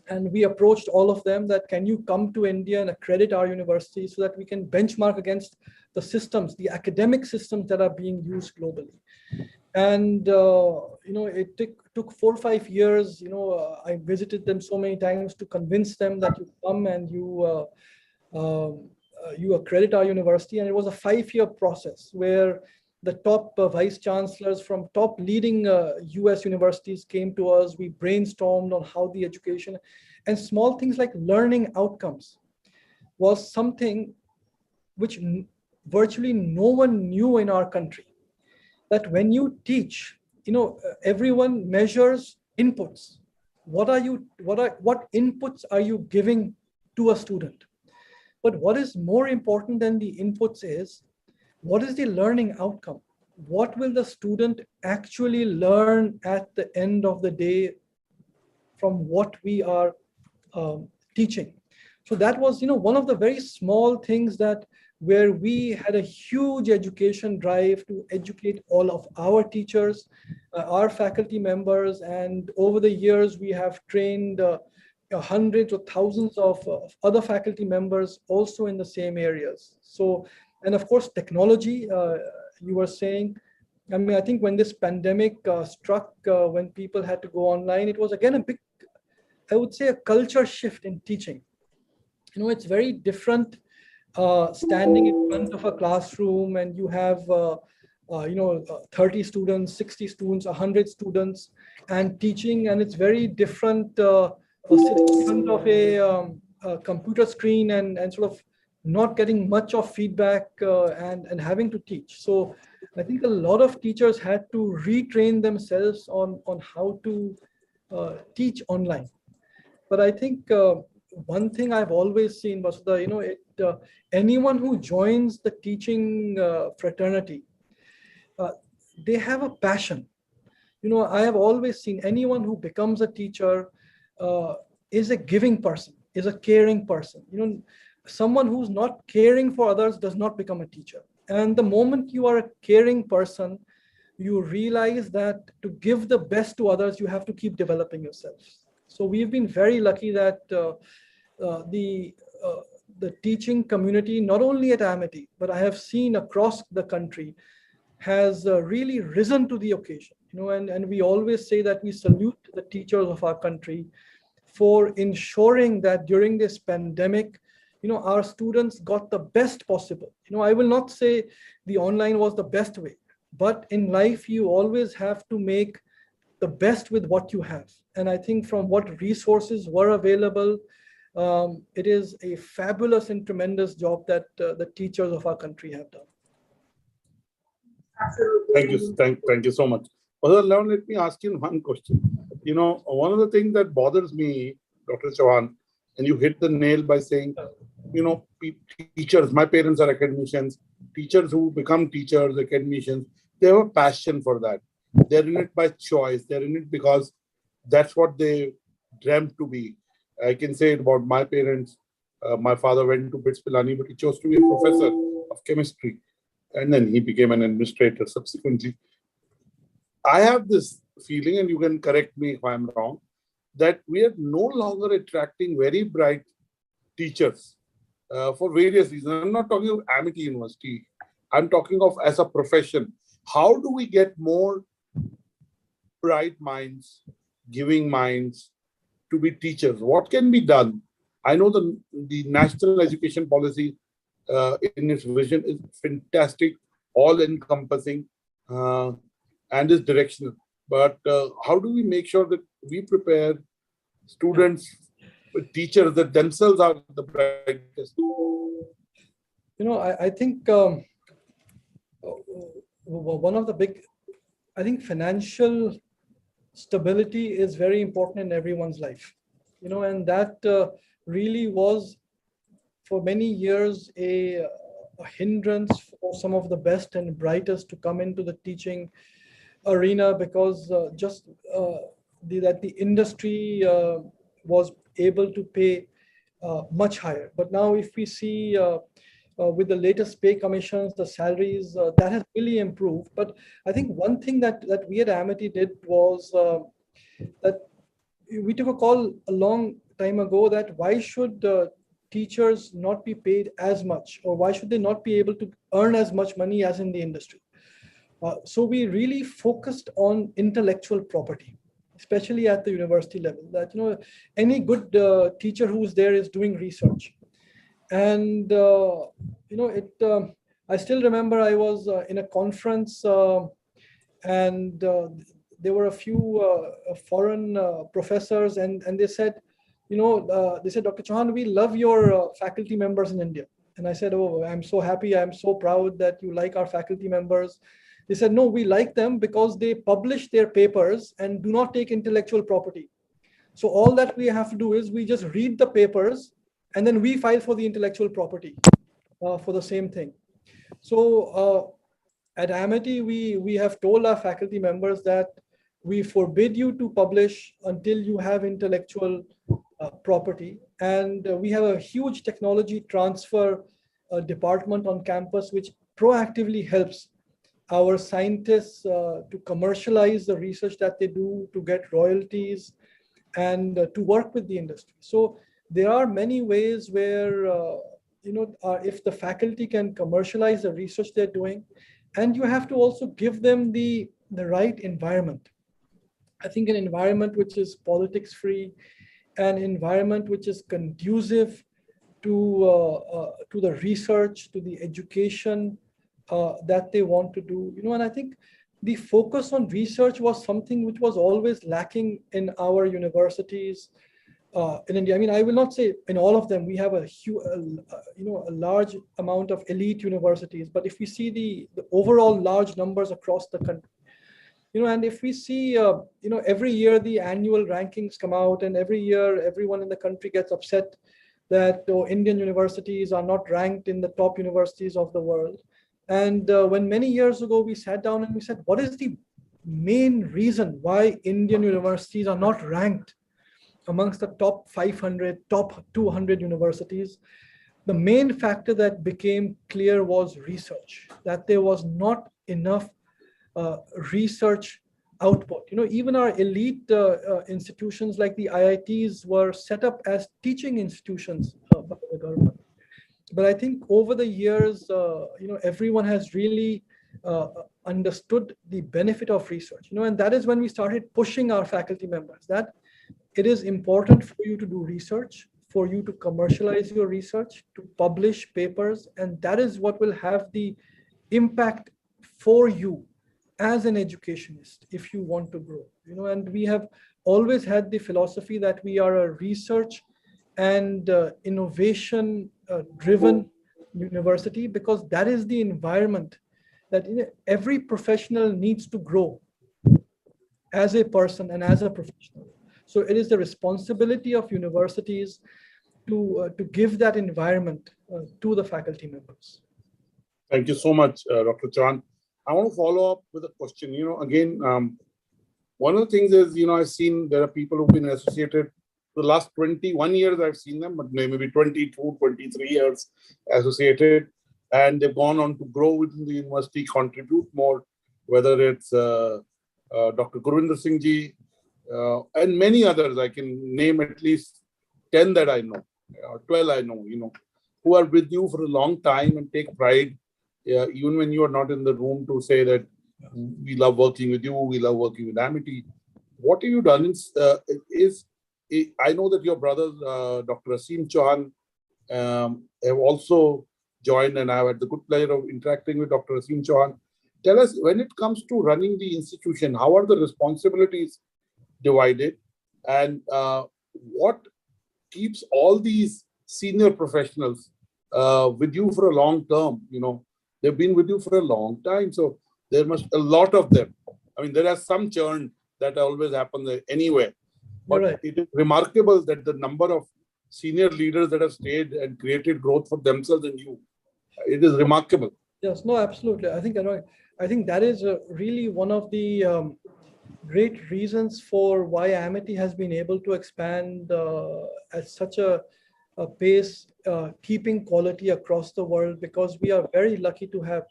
And we approached all of them that, can you come to India and accredit our university so that we can benchmark against the systems, the academic systems that are being used globally. And, it took 4 or 5 years. I visited them so many times to convince them that you come and you accredit our university. And it was a 5-year process where the top vice chancellors from top leading US universities came to us. We brainstormed on how the education and small things like learning outcomes was something which virtually no one knew in our country. That when you teach, everyone measures inputs. What inputs are you giving to a student? But what is more important than the inputs is, what is the learning outcome? What will the student actually learn at the end of the day from what we are teaching? So that was, one of the very small things where we had a huge education drive to educate all of our teachers, our faculty members. And over the years, we have trained hundreds or thousands of other faculty members also in the same areas. So, and of course, technology, you were saying, I think when this pandemic struck, when people had to go online, it was again a big, I would say, a culture shift in teaching. It's very different standing in front of a classroom and you have 30 students, 60 students, 100 students and teaching, and it's very different sitting in front of a computer screen and sort of not getting much of feedback and having to teach. So I think a lot of teachers had to retrain themselves on how to teach online. But I think one thing I've always seen was anyone who joins the teaching fraternity, they have a passion. I have always seen anyone who becomes a teacher is a giving person, is a caring person. Someone who's not caring for others does not become a teacher. And the moment you are a caring person, you realize that to give the best to others, you have to keep developing yourself. So we've been very lucky that the teaching community, not only at Amity, but I have seen across the country, has really risen to the occasion. And we always say that we salute the teachers of our country for ensuring that during this pandemic, our students got the best possible. I will not say the online was the best way, but in life, you always have to make the best with what you have. And I think from what resources were available, it is a fabulous and tremendous job that the teachers of our country have done. Absolutely. Thank you so much. Well, now let me ask you one question. One of the things that bothers me, Dr. Chauhan, and you hit the nail by saying, teachers, my parents are academicians, teachers who become teachers, academicians, they have a passion for that. They're in it by choice. They're in it because that's what they dreamt to be. I can say it about my parents. My father went to BITS Pilani, but he chose to be a professor of chemistry. And then he became an administrator subsequently. I have this feeling, and you can correct me if I'm wrong, that we are no longer attracting very bright teachers for various reasons. I'm not talking of Amity University. I'm talking of as a profession. How do we get more bright minds, giving minds to be teachers? What can be done? I know the national education policy in its vision is fantastic, all-encompassing, and is directional. But how do we make sure that we prepare students, teachers that themselves are the brightest? I think one of the big, I think financial stability is very important in everyone's life, and that really was for many years a hindrance for some of the best and brightest to come into the teaching arena, because that the industry was able to pay much higher. But now if we see with the latest pay commissions, the salaries, that has really improved. But I think one thing that we at Amity did was that we took a call a long time ago that why should teachers not be paid as much, or why should they not be able to earn as much money as in the industry? So we really focused on intellectual property, especially at the university level, that any good teacher who's there is doing research. And I still remember I was in a conference and there were a few foreign professors, and they said, Dr. Chauhan, we love your faculty members in India. And I said, oh, I'm so happy, I'm so proud that you like our faculty members. They said, no, we like them because they publish their papers and do not take intellectual property. So all that we have to do is we just read the papers and then we file for the intellectual property for the same thing. So at Amity, we have told our faculty members that we forbid you to publish until you have intellectual property. And we have a huge technology transfer department on campus, which proactively helps our scientists to commercialize the research that they do, to get royalties, and to work with the industry. So there are many ways where, if the faculty can commercialize the research they're doing, and you have to also give them the right environment. I think an environment which is politics free, an environment which is conducive to the research, to the education that they want to do, and I think the focus on research was something which was always lacking in our universities in India. I mean, I will not say in all of them. We have a large amount of elite universities, but if we see the overall large numbers across the country, and if we see, every year the annual rankings come out, and every year everyone in the country gets upset that Indian universities are not ranked in the top universities of the world. And when many years ago we sat down and we said, what is the main reason why Indian universities are not ranked amongst the top 500, top 200 universities? The main factor that became clear was research, that there was not enough research output. Even our elite institutions like the IITs were set up as teaching institutions by the government. But I think over the years, everyone has really understood the benefit of research, and that is when we started pushing our faculty members that it is important for you to do research, for you to commercialize your research, to publish papers, and that is what will have the impact for you as an educationist if you want to grow. And we have always had the philosophy that we are a research and innovation driven university, because that is the environment that every professional needs to grow as a person and as a professional. So it is the responsibility of universities to give that environment to the faculty members. Thank you so much, Dr. Chauhan. I want to follow up with a question. Again, one of the things is, I've seen there are people who've been associated the last 21 years I've seen them, but maybe 22, 23 years associated. And they've gone on to grow within the university, contribute more, whether it's Dr. Gurvinder Singh ji and many others. I can name at least 10 that I know, or 12 I know, who are with you for a long time and take pride, even when you are not in the room, to say that we love working with you, we love working with Amity. What have you done is I know that your brothers, Dr. Asim Chauhan, have also joined, and I've had the good pleasure of interacting with Dr. Asim Chauhan. Tell us, when it comes to running the institution, how are the responsibilities divided, and what keeps all these senior professionals with you for a long term? They've been with you for a long time, so there must a lot of them. I mean, there are some churn that always happens anywhere, but right. It is remarkable that the number of senior leaders that have stayed and created growth for themselves and you, it is remarkable. Yes, no, absolutely. I think that is really one of the great reasons for why Amity has been able to expand at such a pace, keeping quality across the world, because we are very lucky to have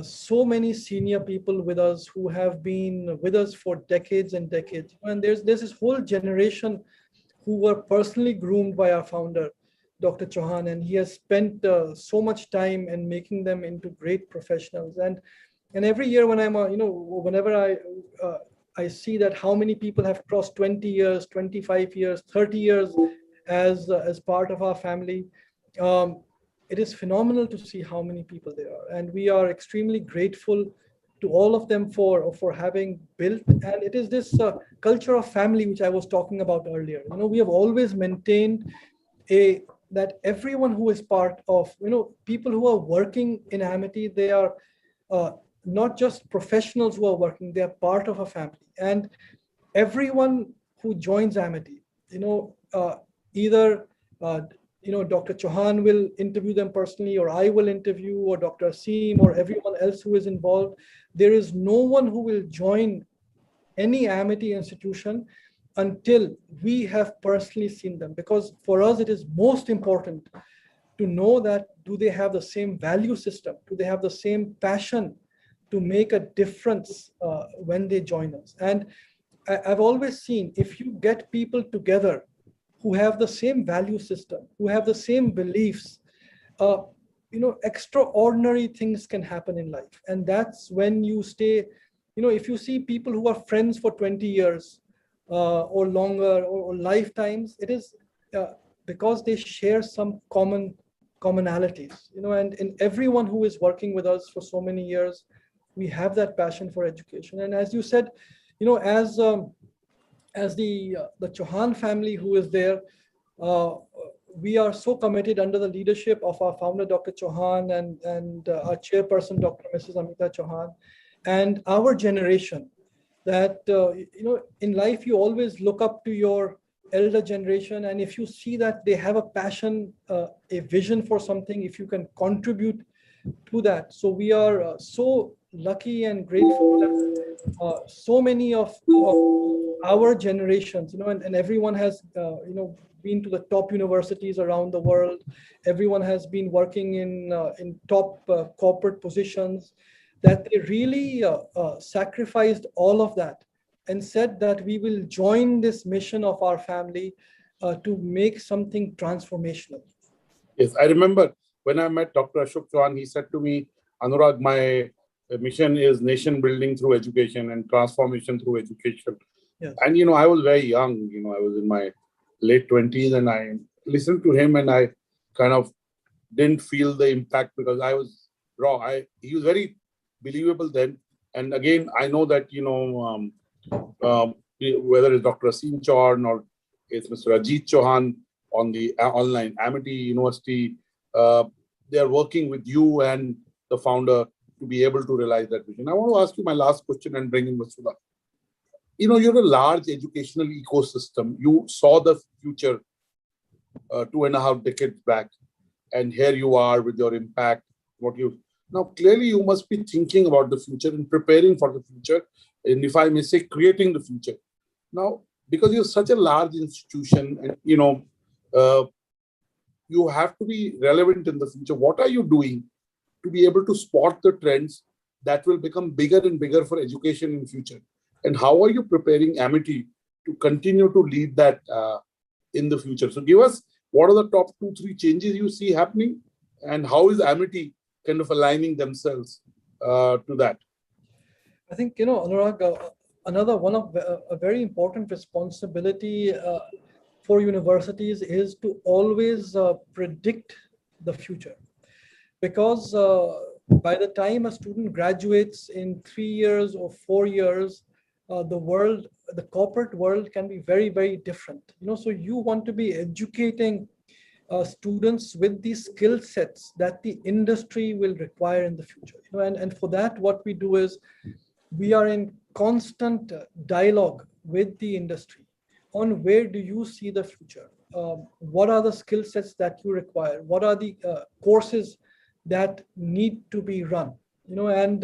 so many senior people with us who have been with us for decades and decades. And there's this whole generation who were personally groomed by our founder, Dr. Chauhan, and he has spent so much time in making them into great professionals. And every year when I'm, whenever I see that how many people have crossed 20 years, 25 years, 30 years as part of our family. It is phenomenal to see how many people there are. And we are extremely grateful to all of them for having built. And it is this culture of family, which I was talking about earlier. We have always maintained that everyone who is part of, people who are working in Amity, they are not just professionals who are working, they are part of a family. And everyone who joins Amity, either Dr. Chauhan will interview them personally, or I will interview, or Dr. Asim, or everyone else who is involved. There is no one who will join any Amity institution until we have personally seen them. Because for us, it is most important to know that, do they have the same value system? Do they have the same passion to make a difference when they join us? And I've always seen, if you get people together who have the same value system, who have the same beliefs, extraordinary things can happen in life. And that's when you stay, if you see people who are friends for 20 years or longer, or lifetimes, it is because they share some commonalities, and everyone who is working with us for so many years, we have that passion for education. And as you said, as the Chauhan family who is there, we are so committed under the leadership of our founder, Dr. Chauhan, and our chairperson, Dr. Mrs. Amita Chauhan, and our generation, that, in life, you always look up to your elder generation. And if you see that they have a passion, a vision for something, if you can contribute to that. So we are so lucky and grateful that so many of our generations, and everyone has, been to the top universities around the world. Everyone has been working in top corporate positions, that they really sacrificed all of that and said that we will join this mission of our family to make something transformational. Yes, I remember when I met Dr. Ashok Chauhan, he said to me, Anurag, my mission is nation building through education and transformation through education. Yes. And, I was very young, I was in my late 20s, and I listened to him, and I kind of didn't feel the impact because I was raw. He was very believable then. And again, I know that, whether it's Dr. Asim Chauhan or it's Mr. Ajit Chauhan on the online Amity University, they are working with you and the founder to be able to realize that vision. I want to ask you my last question and bring in Masuda. You're a large educational ecosystem. You saw the future 2.5 decades back, and here you are with your impact. Now, clearly, you must be thinking about the future and preparing for the future, and if I may say, creating the future. Now, because you're such a large institution, and you have to be relevant in the future. What are you doing to be able to spot the trends that will become bigger and bigger for education in future? And how are you preparing Amity to continue to lead that in the future? So give us, what are the top 2-3 changes you see happening, and how is Amity kind of aligning themselves to that? I think, Anurag, another one of a very important responsibility for universities is to always predict the future. Because by the time a student graduates in 3 years or 4 years, the corporate world can be very, very different. So you want to be educating students with the skill sets that the industry will require in the future. And for that, what we do is we are in constant dialogue with the industry on where do you see the future? What are the skill sets that you require? What are the courses that need to be run? And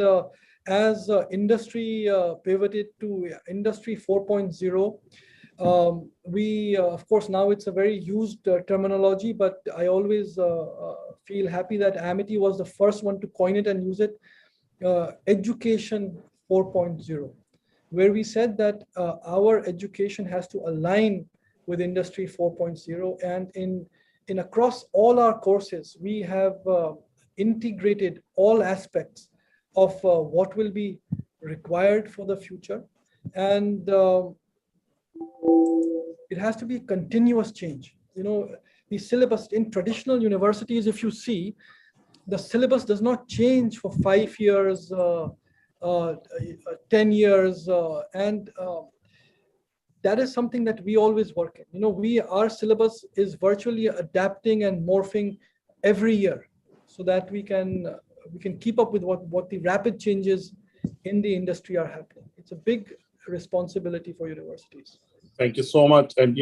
as industry pivoted to Industry 4.0, we, of course, now it's a very used terminology, but I always feel happy that Amity was the first one to coin it and use it, Education 4.0, where we said that our education has to align with Industry 4.0, and in across all our courses, we have integrated all aspects of what will be required for the future, and it has to be continuous change. The syllabus in traditional universities, if you see, the syllabus does not change for 5 years, 10 years, and that is something that we always work in. Our syllabus is virtually adapting and morphing every year, so that we can keep up with what the rapid changes in the industry are happening. It's a big responsibility for universities. Thank you so much. And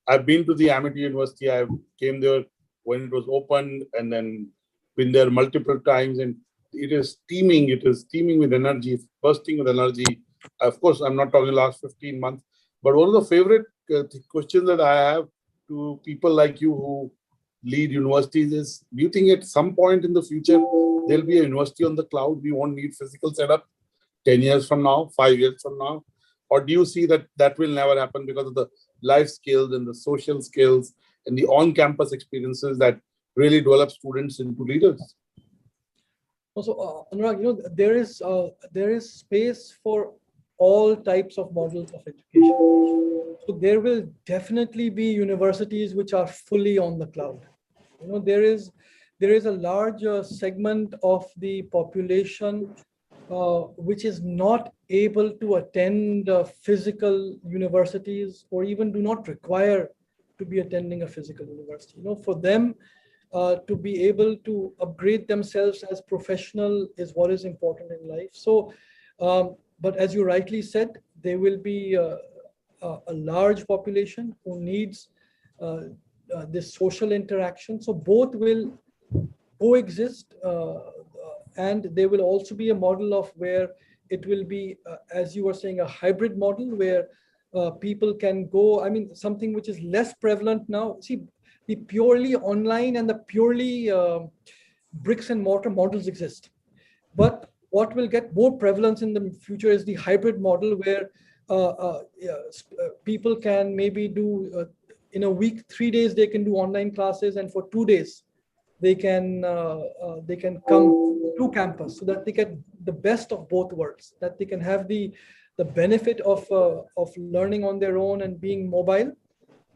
I've been to the Amity University. I came there when it was open, and then been there multiple times, and it is teeming. It is teeming with energy, bursting with energy. Of course, I'm not talking last 15 months, but one of the favorite questions that I have to people like you who lead universities is, do you think at some point in the future, there'll be a university on the cloud? We won't need physical setup 10 years from now, 5 years from now? Or do you see that that will never happen because of the life skills and the social skills and the on-campus experiences that really develop students into leaders? Also, Anurag, there is space for all types of models of education. So there will definitely be universities which are fully on the cloud. There is a large segment of the population which is not able to attend physical universities, or even do not require to be attending a physical university. For them to be able to upgrade themselves as professional is what is important in life. So, but as you rightly said, there will be a large population who needs this social interaction. So both will coexist, and there will also be a model of where it will be, as you were saying, a hybrid model where people can go. I mean, something which is less prevalent now. See, the purely online and the purely bricks and mortar models exist. But what will get more prevalence in the future is the hybrid model where people can maybe do, in a week, 3 days, they can do online classes, and for 2 days, they can come to campus, so that they get the best of both worlds, that they can have the benefit of learning on their own and being mobile,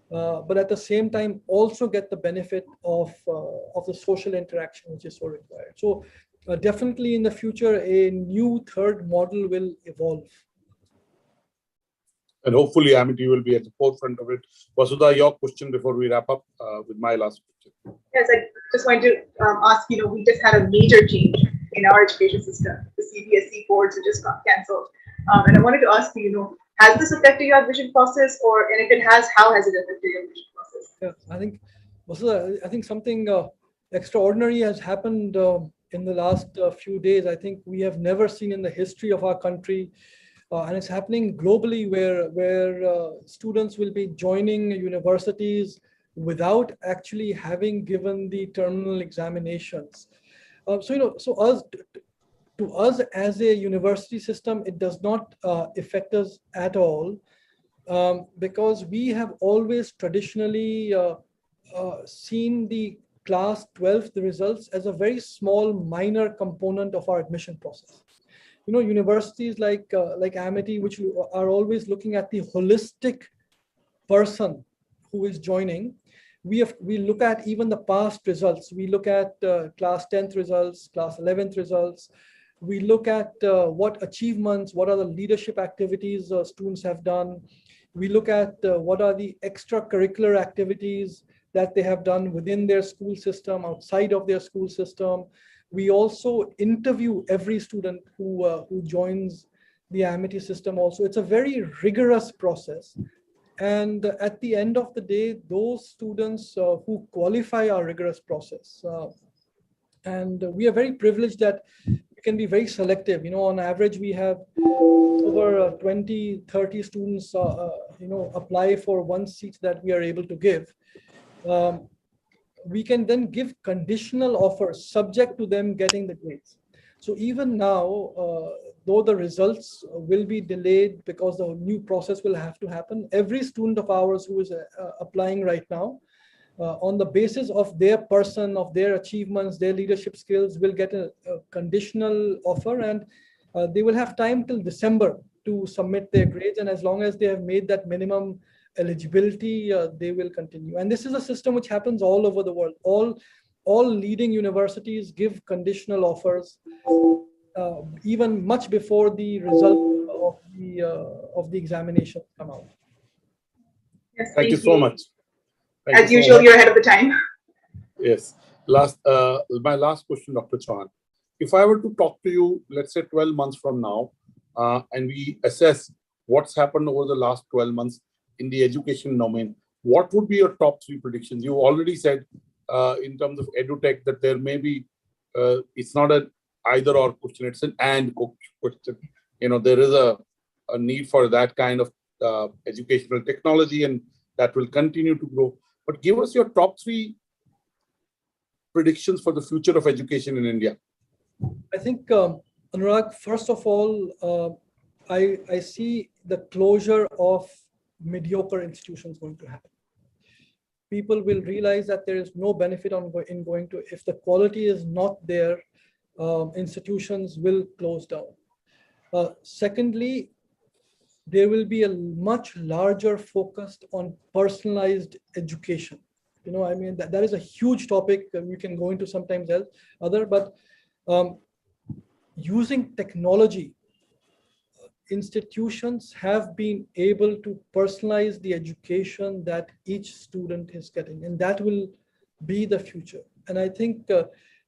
but at the same time also get the benefit of the social interaction which is so required. So definitely in the future, a new third model will evolve. And hopefully Amity will be at the forefront of it. Vasudha, your question before we wrap up with my last question. Yes, I just wanted to ask, we just had a major change in our education system. The CVC Boards just got cancelled. And I wanted to ask you, has this affected your admission process, and if it has, how has it affected your admission process? Yeah, I think, Vasudha, I think something extraordinary has happened in the last few days. I think we have never seen in the history of our country and it's happening globally where students will be joining universities without actually having given the terminal examinations. To us as a university system, it does not affect us at all, because we have always traditionally seen the class 12th results as a very small minor component of our admission process. Universities like Amity, which are always looking at the holistic person who is joining, we look at even the past results. We look at class 10th results, class 11th results. We look at what achievements, what are the leadership activities students have done. We look at what are the extracurricular activities that they have done within their school system, outside of their school system. We also interview every student who joins the Amity system also. It's a very rigorous process. And at the end of the day, those students who qualify our rigorous process, and we are very privileged that we can be very selective. On average, we have over 20, 30 students, apply for one seat that we are able to give. We can then give conditional offers subject to them getting the grades. So even now, though the results will be delayed because the new process will have to happen, every student of ours who is applying right now, on the basis of their person, of their achievements, their leadership skills, will get a conditional offer, and they will have time till December to submit their grades. And as long as they have made that minimum eligibility, they will continue. And this is a system which happens all over the world. All leading universities give conditional offers, even much before the result of the examination come out. Yes, Thank you so much. As usual, you're ahead of the time. Yes. My last question, Dr. Chauhan. If I were to talk to you, let's say 12 months from now, and we assess what's happened over the last 12 months in the education domain, what would be your top 3 predictions? You already said in terms of edutech that there may be, it's not an either or question, it's an and question. There is a need for that kind of educational technology, and that will continue to grow. But give us your top 3 predictions for the future of education in India. I think, Anurag, first of all, I see the closure of mediocre institutions going to happen. People will realize that there is no benefit in going to, if the quality is not there, institutions will close down. Secondly, there will be a much larger focus on personalized education. That is a huge topic. We can go into sometimes other, but using technology, institutions have been able to personalize the education that each student is getting, and that will be the future. And I think,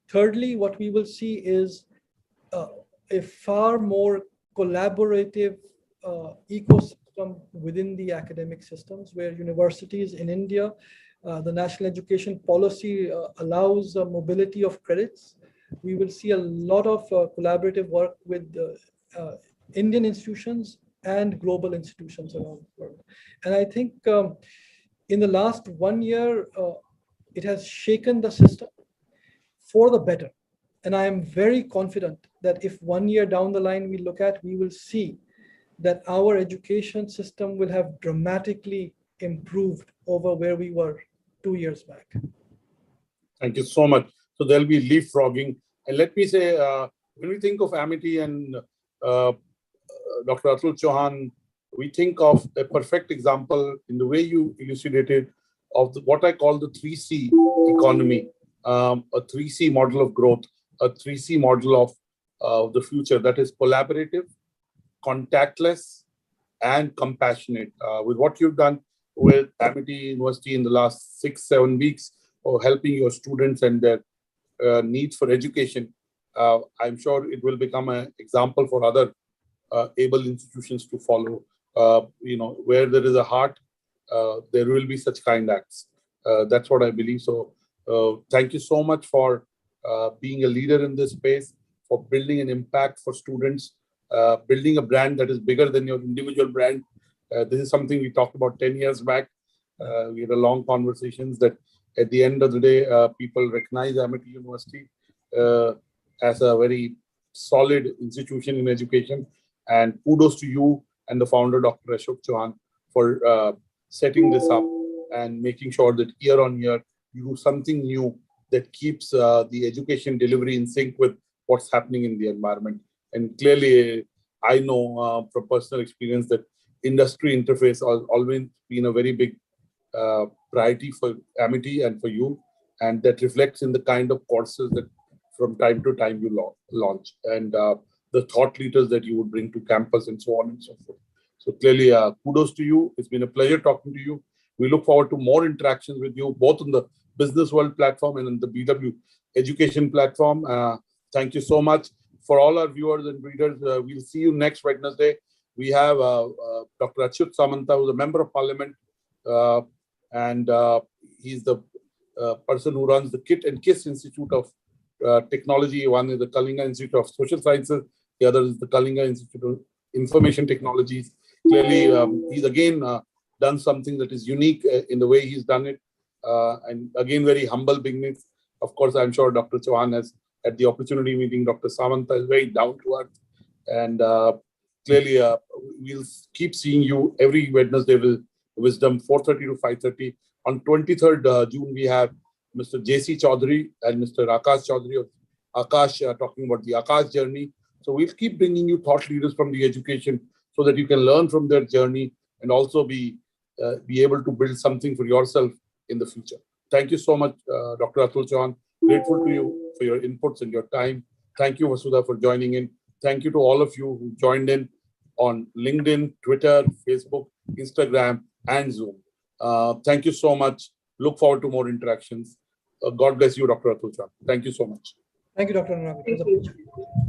thirdly, what we will see is a far more collaborative ecosystem within the academic systems, where universities in India, the national education policy allows mobility of credits. We will see a lot of collaborative work with Indian institutions and global institutions around the world. And I think in the last 1 year, it has shaken the system for the better. And I am very confident that if 1 year down the line we will see that our education system will have dramatically improved over where we were 2 years back. Thank you so much. So there'll be leapfrogging. And let me say, when we think of Amity and Dr. Atul Chauhan, we think of a perfect example in the way you elucidated of what I call the 3C economy, a 3C model of growth, a 3C model of the future that is collaborative, contactless, and compassionate. With what you've done with Amity University in the last 6-7 weeks, of helping your students and their needs for education, I'm sure it will become an example for other able institutions to follow. Where there is a heart, there will be such kind acts. That's what I believe. So thank you so much for being a leader in this space, for building an impact for students, building a brand that is bigger than your individual brand. This is something we talked about 10 years back. We had a long conversations that at the end of the day, people recognize Amity University as a very solid institution in education. And kudos to you and the founder, Dr. Ashok Chauhan, for setting this up and making sure that year on year, you do something new that keeps the education delivery in sync with what's happening in the environment. And clearly, I know from personal experience that industry interface has always been a very big priority for Amity and for you. And that reflects in the kind of courses that from time to time you launch and the thought leaders that you would bring to campus and so on and so forth. So clearly, kudos to you. It's been a pleasure talking to you. We look forward to more interactions with you, both on the Business World platform and on the BW Education platform. Thank you so much. For all our viewers and readers, we'll see you next Wednesday. We have Dr. Achyut Samanta, who's a member of parliament, and he's the person who runs the KIT and KISS Institute of Technology. One is the Kalinga Institute of Social Sciences. The other is the Kalinga Institute of Information Technologies. Clearly, he's again done something that is unique in the way he's done it. And again, very humble beginnings. Of course, I'm sure Dr. Chauhan has had the opportunity meeting Dr. Samanta, is very down to earth. And clearly, we'll keep seeing you every Wednesday with Wisdom, 4:30 to 5:30. On 23rd June, we have Mr. J.C. Chaudhary and Mr. Akash Chaudhary of Akash talking about the Akash journey. So we'll keep bringing you thought leaders from the education so that you can learn from their journey and also be able to build something for yourself in the future. Thank you so much, Dr. Atul Chauhan. Grateful to you for your inputs and your time. Thank you, Vasudha, for joining in. Thank you to all of you who joined in on LinkedIn, Twitter, Facebook, Instagram, and Zoom. Thank you so much. Look forward to more interactions. God bless you, Dr. Atul Chauhan. Thank you so much. Thank you, Dr. Anurag. Thank you.